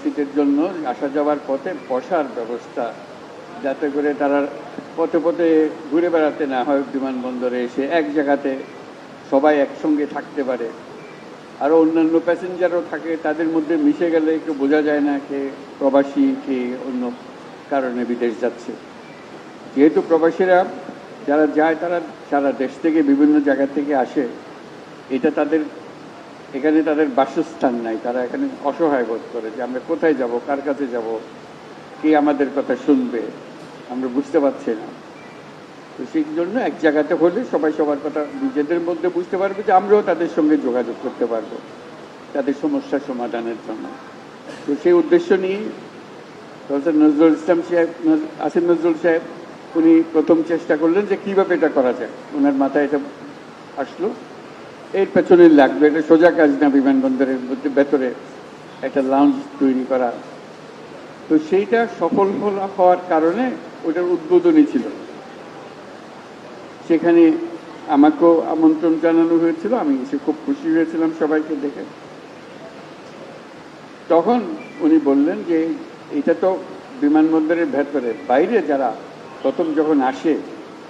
শীতের জন্য আসা যাওয়ার পথে বসার ব্যবস্থা, যাতে করে তারা পথে পথে ঘুরে বেড়াতে না হয়, বিমানবন্দরে এসে এক জায়গাতে সবাই একসঙ্গে থাকতে পারে। আরও অন্যান্য প্যাসেঞ্জারও থাকে, তাদের মধ্যে মিশে গেলে একটু বোঝা যায় না কে প্রবাসী কে অন্য কারণে বিদেশ যাচ্ছে। যেহেতু প্রবাসীরা যারা যায় তারা সারা দেশ থেকে বিভিন্ন জায়গা থেকে আসে, এটা তাদের এখানে তাদের বাসস্থান নাই, তারা এখানে অসহায় বোধ করে যে আমরা কোথায় যাব, কার কাছে যাব, কে আমাদের কথা শুনবে, আমরা বুঝতে পারছি না। তো সেই জন্য এক জায়গাতে হলে সবাই সবার কথা নিজেদের মধ্যে বুঝতে পারবে, যে আমরাও তাদের সঙ্গে যোগাযোগ করতে পারবো তাদের সমস্যা সমাধানের জন্য। তো সেই উদ্দেশ্য নিয়ে প্রফেসর নজরুল ইসলাম সাহেব, আসিফ নজরুল সাহেব, উনি প্রথম চেষ্টা করলেন যে কীভাবে এটা করা যায়। ওনার মাথায় এটা আসলো, এর পেছনে লাগবে, এটা সোজা কাজ না বিমানবন্দরের মধ্যে ভেতরে একটা লাউঞ্জ তৈরি করা। তো সেইটা সফল হওয়ার কারণে ওটার উদ্বোধনী ছিল, সেখানে আমাকেও আমন্ত্রণ জানানো হয়েছিল, আমি এসে খুব খুশি হয়েছিলাম সবাইকে দেখে। তখন উনি বললেন যে এটা তো বিমানবন্দরের ভেতরে, বাইরে যারা প্রথম যখন আসে